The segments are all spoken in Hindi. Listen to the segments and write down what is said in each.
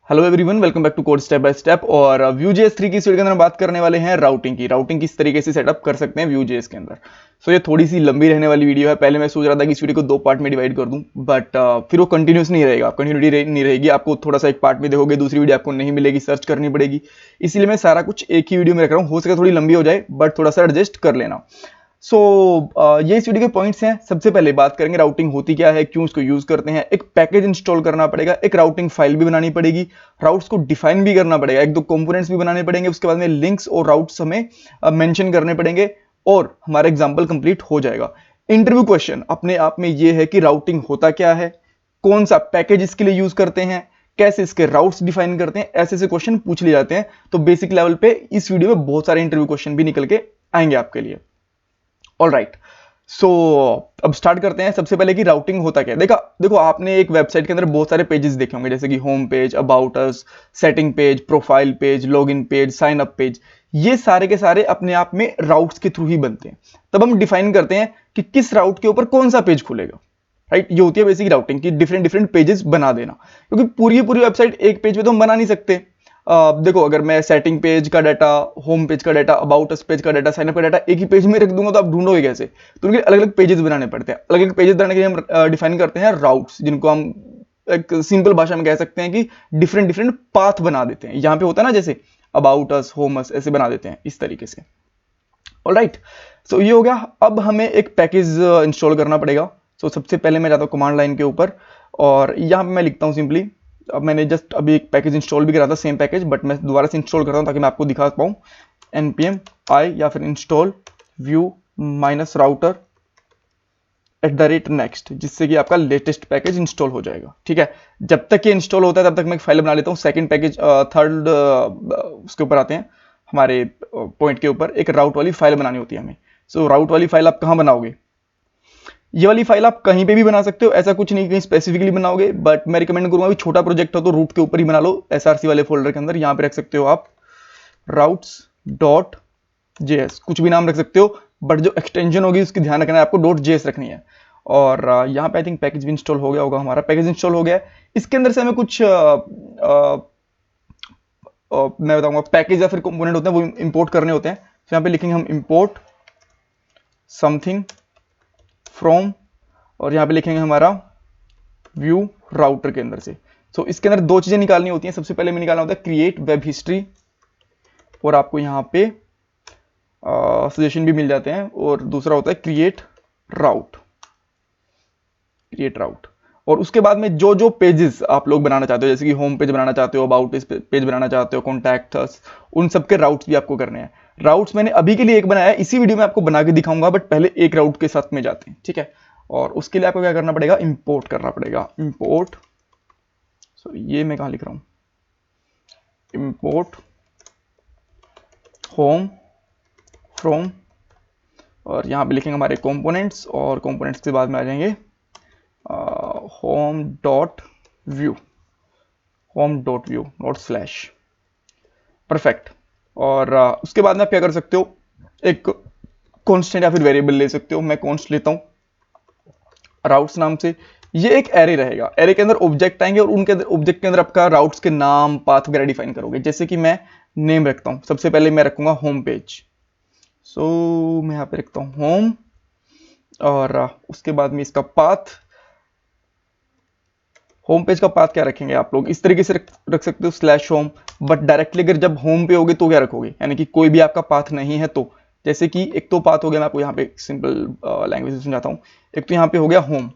Hello everyone, welcome back to code step by step. और Vue.js 3 की इस वीडियो के अंदर हम बात करने वाले हैं राउटिंग की। राउटिंग किस तरीके से सेटअप कर सकते हैं Vue.js के अंदर। सो ये थोड़ी सी लंबी रहने वाली वीडियो है। पहले मैं सोच रहा था कि इस वीडियो को दो पार्ट में डिवाइड कर दूं, बट फिर वो कंटिन्यूस नहीं रहेगा, कंटिन्यूटी नहीं रहेगी। आपको थोड़ा सा एक पार्ट में देखोगे, दूसरी वीडियो आपको नहीं मिलेगी, सर्च करनी पड़ेगी। इसलिए मैं सारा कुछ एक ही वीडियो में रख रहा हूँ। हो सके थोड़ी लंबी हो जाए, बट थोड़ा सा एडजस्ट कर लेना। ये इस वीडियो के पॉइंट्स हैं। सबसे पहले बात करेंगे राउटिंग होती क्या है, क्यों उसको यूज करते हैं। एक पैकेज इंस्टॉल करना पड़ेगा, एक राउटिंग फाइल भी बनानी पड़ेगी, राउट्स को डिफाइन भी करना पड़ेगा, एक दो कंपोनेंट्स भी बनाने पड़ेंगे। उसके बाद में लिंक्स और राउट्स हमें मेंशन करने पड़ेंगे और हमारा एग्जांपल कंप्लीट हो जाएगा। इंटरव्यू क्वेश्चन अपने आप में ये है कि राउटिंग होता क्या है, कौन सा पैकेज इसके लिए यूज करते हैं, कैसे इसके राउट्स डिफाइन करते हैं, ऐसे ऐसे क्वेश्चन पूछ लिए जाते हैं। तो बेसिक लेवल पे इस वीडियो में बहुत सारे इंटरव्यू क्वेश्चन भी निकल के आएंगे आपके लिए। ऑल राइट, सो अब स्टार्ट करते हैं। सबसे पहले कि राउटिंग होता क्या है। देखो आपने एक वेबसाइट के अंदर बहुत सारे पेजेस देखे होंगे, जैसे कि home page, about us, setting page, profile page, login page, sign up page. ये सारे के सारे अपने आप में राउट्स के थ्रू ही बनते हैं। तब हम डिफाइन करते हैं कि किस राउट के ऊपर कौन सा पेज खुलेगा। राइट, ये होती है बेसिक राउटिंग की डिफरेंट डिफरेंट पेजेस बना देना, क्योंकि पूरी पूरी वेबसाइट एक पेज पे तो हम बना नहीं सकते। देखो, अगर मैं सेटिंग पेज का डाटा, होम पेज का डाटा, अबाउट अस पेज का डाटा, साइन अप का डाटा एक ही पेज में रख दूंगा तो आप ढूंढोगे कैसे। तो उनके अलग अलग पेजेस बनाने पड़ते हैं। अलग अलग पेजेस बनाने के लिए हम डिफाइन करते हैं राउट्स, जिनको हम एक सिंपल भाषा में कह सकते हैं कि डिफरेंट डिफरेंट पाथ बना देते हैं। यहाँ पे होता है ना, जैसे अबाउट अस, होम अस, ऐसे बना देते हैं इस तरीके से। ऑलराइट, सो ये हो गया। अब हमें एक पैकेज इंस्टॉल करना पड़ेगा। सो सबसे पहले मैं जाता हूँ कमांड लाइन के ऊपर और यहाँ पे मैं लिखता हूँ सिंपली। अब मैंने जस्ट अभी एक पैकेज इंस्टॉल भी करा था, सेम पैकेज, बट मैं दोबारा से इंस्टॉल करता हूँ ताकि मैं आपको दिखा पाऊँ। npm i या फिर install view minus router @next, जिससे कि आपका लेटेस्ट पैकेज इंस्टॉल हो जाएगा। ठीक है, जब तक ये इंस्टॉल होता है तब तक मैं एक फाइल बना लेता हूँ। सेकंड पैकेज, थर्ड उसके ऊपर आते हैं, हमारे पॉइंट के ऊपर एक राउट वाली फाइल बनानी होती है हमें। सो राउट वाली फाइल आप कहाँ बनाओगे। ये वाली फाइल आप कहीं पे भी बना सकते हो, ऐसा कुछ नहीं कहीं स्पेसिफिकली बनाओगे, बट मैं रिकमेंड करूंगा भी छोटा प्रोजेक्ट हो तो रूट के ऊपर ही बना लो, src वाले फोल्डर के अंदर। यहाँ पे रख सकते हो आप routes.js, कुछ भी नाम रख सकते हो, बट जो एक्सटेंशन होगी उसकी ध्यान रखना है, आपको .js रखनी है। और यहाँ पे आई थिंक पैकेज भी इंस्टॉल हो गया होगा। हमारा पैकेज इंस्टॉल हो गया है। इसके अंदर से हमें कुछ मैं बताऊंगा पैकेज या फिर कंपोनेंट होते हैं, वो इंपोर्ट करने होते हैं। तो यहाँ पे लिखेंगे हम इंपोर्ट समथिंग फ्रॉम, और यहाँ पे लिखेंगे हमारा व्यू राउटर के अंदर से। सो इसके अंदर दो चीजें निकालनी होती हैं। सबसे पहले में निकालना होता है क्रिएट वेब हिस्ट्री, और आपको यहाँ पे सजेशन भी मिल जाते हैं। और दूसरा होता है क्रिएट राउट, और उसके बाद में जो जो पेजेस आप लोग बनाना चाहते हो, जैसे कि होम पेज बनाना चाहते हो, अबाउट पेज बनाना चाहते हो, कॉन्टैक्ट अस, उन सबके राउट्स भी आपको करने हैं। राउट्स मैंने अभी के लिए एक बनाया है, इसी वीडियो में आपको बना के दिखाऊंगा, बट पहले एक राउट के साथ में जाते हैं। ठीक है, और उसके लिए आपको क्या करना पड़ेगा, इंपोर्ट करना पड़ेगा। इंपोर्ट, सॉरी ये मैं कहाँ लिख रहा हूँ, इंपोर्ट होम फ्रॉम, और यहाँ पे लिखेंगे हमारे कंपोनेंट्स, और कंपोनेंट्स के बाद में आ जाएंगे home dot view note slash. Perfect. और उसके बाद में आप क्या कर सकते हो, एक कॉन्स्टेंट या फिर वेरिएबल ले सकते हो। मैं कॉन्स्ट लेता हूँ राउट्स नाम से। ये एक एरे रहेगा, एरे के अंदर ऑब्जेक्ट आएंगे और उनके ऑब्जेक्ट के अंदर आपका राउट्स के नाम, पाथ वगैरह डिफाइन करोगे। जैसे कि मैं नेम रखता हूँ, सबसे पहले मैं रखूंगा होम पेज। सो मैं यहाँ पे रखता हूँ होम, और उसके बाद में इसका पाथ, होम पेज का पाथ क्या रखेंगे आप लोग, इस तरीके से रख सकते हो स्लैश होम। बट डायरेक्टली अगर जब होम पे होगे तो क्या रखोगे, यानी कि कोई भी आपका पाथ नहीं है तो, जैसे कि एक तो पाथ हो गया, मैं आपको यहाँ पे सिंपल लैंग्वेज में समझाता हूँ। एक तो यहाँ पे हो गया होम,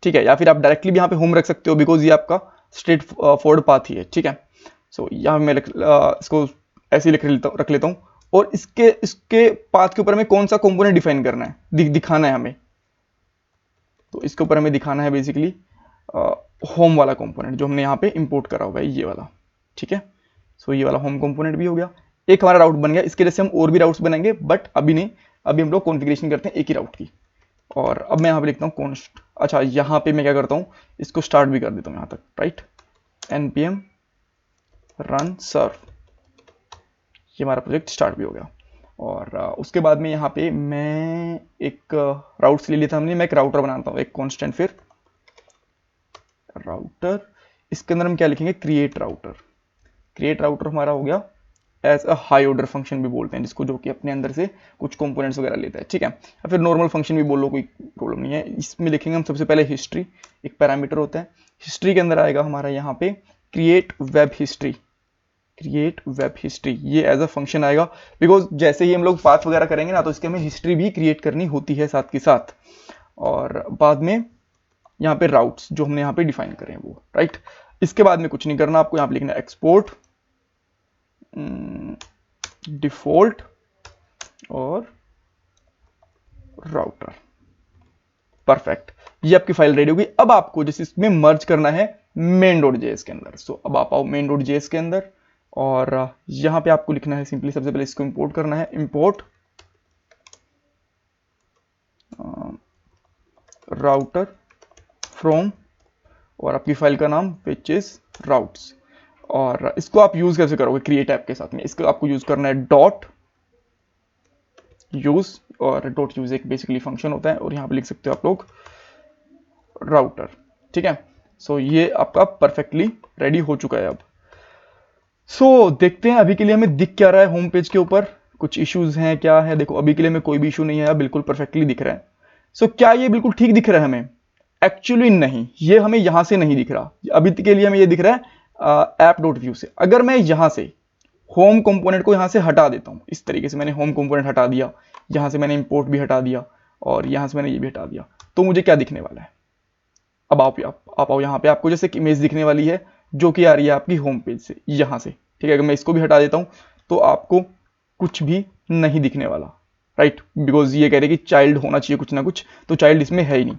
ठीक है, या फिर आप डायरेक्टली भी यहाँ पे होम रख सकते हो, बिकॉज ये आपका स्ट्रेट फॉरवर्ड पाथ ही है। ठीक है, सो यहाँ मैं इसको ऐसे ही रख लेता हूँ। और इसके पाथ के ऊपर हमें कौन सा कंपोनेंट डिफाइन करना है, दिखाना है हमें। तो इसके ऊपर हमें दिखाना है बेसिकली होम वाला कंपोनेंट जो हमने यहाँ पे इंपोर्ट करा हुआ है, ये वाला। ठीक है, सो ये वाला होम कंपोनेंट भी हो गया, एक हमारा राउट बन गया। इसके जैसे हम और भी राउट्स बनाएंगे, बट अभी नहीं, अभी हम लोग कॉन्फ़िगरेशन करते हैं एक ही राउट की। और अब मैं यहाँ पे लिखता हूँ कॉन्स्ट, अच्छा यहाँ पे मैं क्या करता हूँ, इसको स्टार्ट भी कर देता हूँ यहाँ तक। राइट, npm run serve, ये हमारा प्रोजेक्ट स्टार्ट भी हो गया। और उसके बाद में यहाँ पे मैं एक राउट्स ले लिया था हमने, मैं एक राउटर बनाता हूँ, एक कॉन्स्टेंट फिर राउटर। इसके अंदर हम क्या लिखेंगे, क्रिएट राउटर। क्रिएट राउटर हमारा हो गया as a high order function भी बोलते हैं जिसको, जो कि अपने अंदर से कुछ कंपोनेंट्स वगैरह लेता है, ठीक है। या फिर नॉर्मल फंक्शन भी बोलो, कोई प्रॉब्लम नहीं है। इसमें लिखेंगे हम सबसे पहले हिस्ट्री, एक पैरामीटर होता है। हिस्ट्री के अंदर आएगा हमारा यहाँ पे create web history, create web history, ये एज अ फंक्शन आएगा, बिकॉज जैसे ही हम लोग पाथ वगैरह करेंगे ना, तो इसके हमें हिस्ट्री भी क्रिएट करनी होती है साथ के साथ। और बाद में यहाँ पे राउट्स जो हमने यहाँ पे डिफाइन करें वो, राइट। इसके बाद में कुछ नहीं करना, आपको यहाँ पे लिखना है एक्सपोर्ट डिफॉल्ट और राउटर, परफेक्ट। ये आपकी फाइल रेडी होगी। अब आपको जैसे इसमें मर्ज करना है main.js के अंदर। सो अब आप आओ main.js के अंदर और यहां पे आपको लिखना है सिंपली, सबसे पहले इसको इंपोर्ट करना है, इंपोर्ट राउटर फ्रॉम और आपकी फाइल का नाम विच इज राउट्स। और इसको आप यूज कैसे करोगे क्रिएट ऐप के साथ में, इसको आपको यूज करना है डॉट यूज, और डॉट यूज एक बेसिकली फंक्शन होता है, और यहां पे लिख सकते हो आप लोग राउटर, ठीक है। सो ये आपका परफेक्टली रेडी हो चुका है अब। सो देखते हैं अभी के लिए हमें दिख क्या रहा है होम पेज के ऊपर, कुछ इश्यूज हैं क्या है। देखो अभी के लिए हमें कोई भी इशू नहीं है, बिल्कुल परफेक्टली दिख रहा है। सो क्या ये बिल्कुल ठीक दिख रहा है हमें? एक्चुअली नहीं, ये हमें यहां से नहीं दिख रहा। अभी के लिए हमें ये दिख रहा है app.view से। अगर मैं यहां से होम कंपोनेंट को यहां से हटा देता हूं, इस तरीके से मैंने होम कंपोनेंट हटा दिया, यहां से मैंने इंपोर्ट भी हटा दिया और यहां से मैंने ये भी हटा दिया, तो मुझे क्या दिखने वाला है? अब आप आओ यहाँ पे, आपको जैसे इमेज दिखने वाली है जो कि आ रही है आपकी होम पेज से, यहां से, ठीक है। अगर मैं इसको भी हटा देता हूं तो आपको कुछ भी नहीं दिखने वाला, राइट, बिकॉज ये कह रहे कि चाइल्ड होना चाहिए कुछ ना कुछ, तो चाइल्ड इसमें है ही नहीं।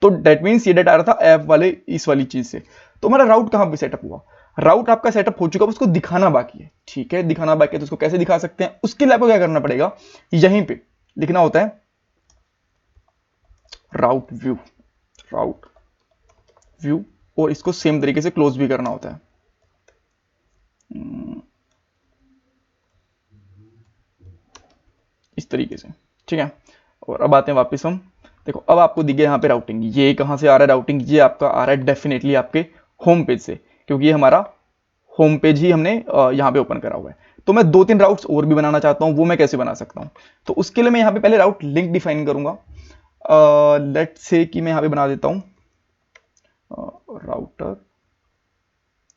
तो डेट मीन्स ये डाटा आ रहा था ऐप वाले इस वाली चीज से। तो हमारा राउट कहां पे सेटअप हुआ? राउट आपका सेटअप हो चुका है, उसको दिखाना बाकी है, ठीक है। दिखाना बाकी है तो उसको कैसे दिखा सकते हैं, उसके लिए आपको क्या करना पड़ेगा, यहीं पे लिखना होता है राउट व्यू, राउट व्यू, और इसको सेम तरीके से क्लोज भी करना होता है। इस तरीके से, ठीक है। और अब आते हैं वापस हम, देखो अब आपको दिख गया यहाँ पे राउटिंग। ये कहाँ से आ रहा है राउटिंग? ये आपका आ रहा है डेफिनेटली आपके होम पेज से, क्योंकि ये हमारा होम पेज ही हमने यहाँ पे ओपन करा हुआ है। तो मैं 2-3 राउट्स और भी बनाना चाहता हूँ, वो मैं कैसे बना सकता हूँ? तो उसके लिए मैं यहाँ पे पहले राउट लिंक डिफाइन करूंगा। लेट से कि मैं यहाँ पे बना देता हूँ राउटर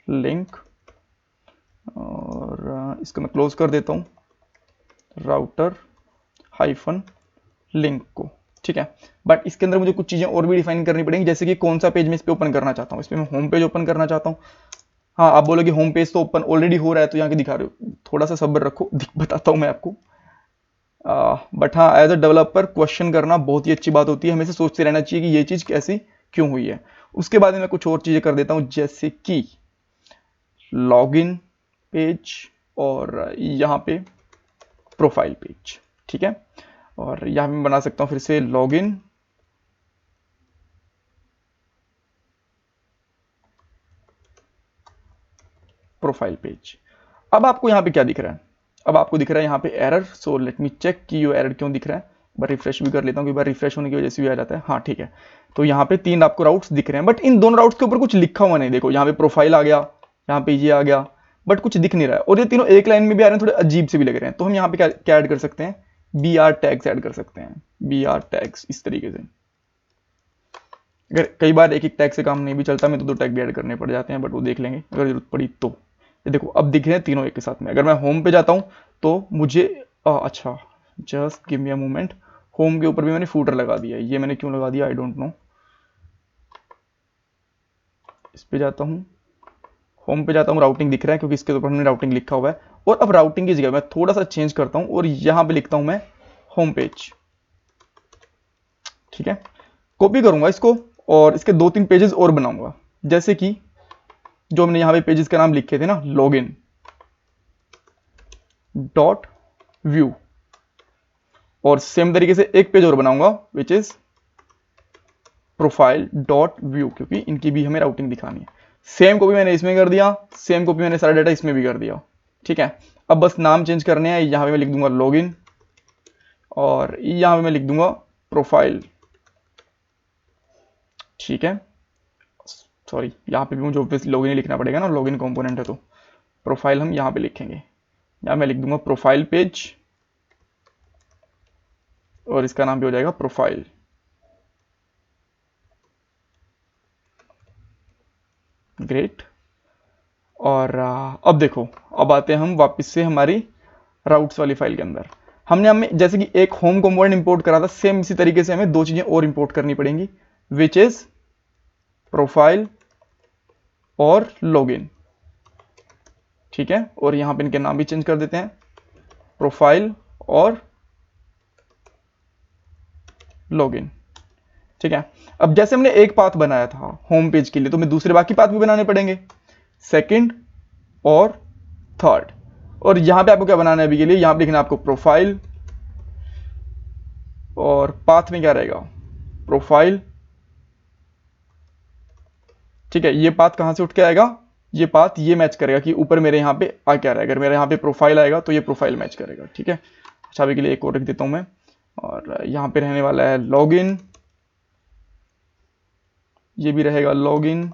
लिंक, और इसको मैं क्लोज कर देता हूँ, राउटर हाइफन लिंक को, ठीक है। बट इसके अंदर मुझे कुछ चीजें और भी डिफाइन करनी पड़ेंगी, जैसे कि कौन सा पेज मैं इस पे ओपन करना चाहता हूँ। इसमें मैं होम पेज ओपन करना चाहता हूँ। हाँ, आप बोलोगे होम पेज तो ओपन ऑलरेडी हो रहा है, तो यहाँ के दिखा रहे हो, थोड़ा सा सब्र रखो, बताता हूँ मैं आपको। बट हाँ, एज अ डेवलपर क्वेश्चन करना बहुत ही अच्छी बात होती है, हमेशा सोचते रहना चाहिए कि ये चीज कैसी क्यों हुई है। उसके बाद में मैं कुछ और चीजें कर देता हूँ, जैसे कि लॉगिन पेज और यहाँ पे प्रोफाइल पेज, ठीक है। और यहाँ पे मैं बना सकता हूँ फिर से लॉगिन प्रोफाइल पेज। अब आपको यहाँ पे क्या दिख रहा है? अब आपको दिख रहा है यहाँ पे error. So let me check कि ये एरर क्यों दिख रहा है। बार रिफ्रेश भी कर लेता हूँ, कई बार रिफ्रेश होने की वजह से भी आ जाता है। हाँ ठीक है, तो यहाँ पे 3 आपको राउट्स दिख रहे हैं, बट इन दोनों राउट्स के ऊपर कुछ लिखा हुआ नहीं। देखो यहाँ पे प्रोफाइल आ गया, यहाँ पे ये आ गया, बट कुछ दिख नहीं रहा है। और ये तीनों एक लाइन में भी आ रहे हैं, थोड़े अजीब से भी लग रहे हैं। तो हम यहाँ पे क्या ऐड कर सकते हैं? BR टैग्स ऐड कर सकते हैं, BR टैग्स इस तरीके से। अगर कई बार एक टैग से काम नहीं भी चलता, मैं तो 2 टैग भी ऐड करने पड़ जाते हैं, बट वो देख लेंगे अगर जरूरत पड़ी तो। ये देखो अब दिख रहे हैं तीनों एक के साथ में। अगर मैं होम पे जाता हूँ तो मुझे अच्छा, just give me a moment, home के ऊपर भी मैंने फूटर लगा दिया है। ये मैंने क्यों लगा दिया, आई डोंट नो। इस पे जाता हूँ, होम पे जाता हूँ, राउटिंग दिख रहा है क्योंकि इसके ऊपर हमने राउटिंग लिखा हुआ है। और अब राउटिंग की जगह मैं थोड़ा सा चेंज करता हूँ और यहाँ पे लिखता हूँ मैं होम पेज, ठीक है। कॉपी करूंगा इसको और इसके 2-3 पेजेस और बनाऊंगा, जैसे कि जो हमने यहाँ पे पेजेस का नाम लिखे थे ना, लॉगिन डॉट व्यू, और सेम तरीके से एक पेज और बनाऊंगा which is profile dot view, क्योंकि इनकी भी हमें राउटिंग दिखानी है। सेम कॉपी मैंने इसमें कर दिया, सेम कॉपी मैंने सारा डाटा इसमें भी कर दिया, ठीक है। अब बस नाम चेंज करने हैं। यहां पे मैं लिख दूंगा लॉगिन और यहां पे मैं लिख दूंगा प्रोफाइल, ठीक है। सॉरी, यहाँ पे भी मुझे ऑब्वियसली लॉगिन ही लिखना पड़ेगा ना, लॉगिन कंपोनेंट है तो। प्रोफाइल हम यहाँ पे लिखेंगे, यहाँ मैं लिख दूंगा प्रोफाइल पेज और इसका नाम भी हो जाएगा प्रोफाइल। ग्रेट। और अब देखो, अब आते हैं हम वापस से हमारी राउट्स वाली फाइल के अंदर। हमने हमें जैसे कि एक होम कंपोनेंट इंपोर्ट करा था, सेम इसी तरीके से हमें दो चीजें और इंपोर्ट करनी पड़ेंगी, विच इज प्रोफाइल और लॉगिन। ठीक है, और यहां पे इनके नाम भी चेंज कर देते हैं, प्रोफाइल और लॉगिन। ठीक है, अब जैसे हमने एक पाथ बनाया था होम पेज के लिए, तो हमें दूसरे बाकी पाथ भी बनाने पड़ेंगे, सेकंड और थर्ड। और यहां पे आपको क्या बनाना है अभी के लिए, यहां पे लिखना है आपको प्रोफाइल, और पाथ में क्या रहेगा, प्रोफाइल। ठीक है, ये पाथ कहां से उठ के आएगा, ये पाथ ये मैच करेगा कि ऊपर मेरे यहां पे आ क्या रहेगा, अगर मेरे यहां पे प्रोफाइल आएगा तो ये प्रोफाइल मैच करेगा। ठीक है, अच्छा अभी के लिए एक और लिख देता हूं मैं, और यहां पे रहने वाला है लॉगिन, ये भी रहेगा लॉगिन,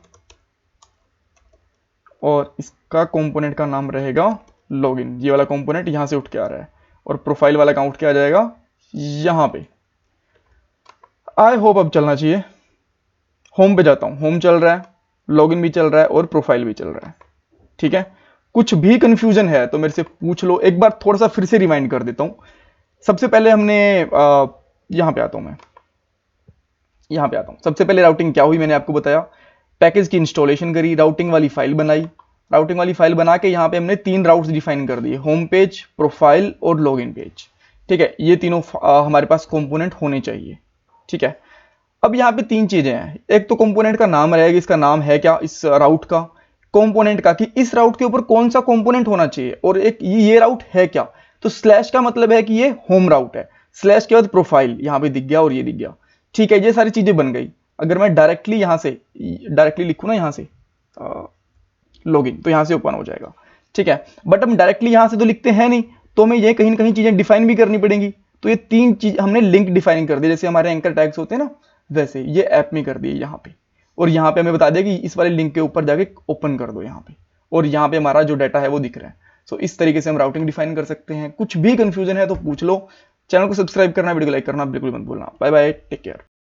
और इसका कंपोनेंट का नाम रहेगा लॉगिन। ये वाला कंपोनेंट यहां से उठ के आ रहा है, और प्रोफाइल वाला कहां उठ के आ जाएगा, यहां पे। आई होप अब चलना चाहिए। होम पे जाता हूं, होम चल रहा है, लॉगिन भी चल रहा है और प्रोफाइल भी चल रहा है। ठीक है, कुछ भी कंफ्यूजन है तो मेरे से पूछ लो, एक बार थोड़ा सा फिर से रिमाइंड कर देता हूं। सबसे पहले हमने यहां पे आता हूं मैं, यहां पे आता हूं। सबसे पहले राउटिंग क्या हुई मैंने आपको बताया, पैकेज की इंस्टॉलेशन करी, राउटिंग वाली फाइल बनाई, राउटिंग वाली फाइल बना के यहां पे हमने 3 राउट्स डिफाइन कर दिए, होम पेज, प्रोफाइल और लॉगिन पेज। ठीक है, ये तीनों हमारे पास कंपोनेंट होने चाहिए। ठीक है, अब यहाँ पे 3 चीजें हैं, एक तो कंपोनेंट का नाम रहेगा, इसका नाम है क्या इस राउट का, कंपोनेंट का कि इस राउट के ऊपर कौन सा कंपोनेंट होना चाहिए, और एक ये राउट है क्या। तो स्लैश का मतलब है कि ये होम राउट है, स्लैश के बाद प्रोफाइल यहाँ पे दिख गया और ये दिख गया। ठीक है, ये सारी चीजें बन गई। अगर मैं डायरेक्टली यहां से डायरेक्टली लिखूं ना, यहां से लॉगिन, तो यहां से ओपन हो जाएगा। ठीक है, बट हम डायरेक्टली यहां से तो लिखते हैं नहीं, तो हमें ये कहीं ना कहीं चीजें डिफाइन भी करनी पड़ेंगी। तो ये 3 चीज हमने लिंक डिफाइन कर दी, जैसे हमारे एंकर टैग्स होते हैं ना, वैसे ये ऐप में कर दिए यहाँ पे। और यहाँ पे हमें बता दिया कि इस वाले लिंक के ऊपर जाके ओपन कर दो यहाँ पे, और यहाँ पे हमारा जो डाटा है वो दिख रहा है। सो इस तरीके से हम राउटिंग डिफाइन कर सकते हैं। कुछ भी कंफ्यूजन है तो पूछ लो। चैनल को सब्सक्राइब करना, वीडियो को लाइक करना बिल्कुल मत भूलना। Bye bye, take care.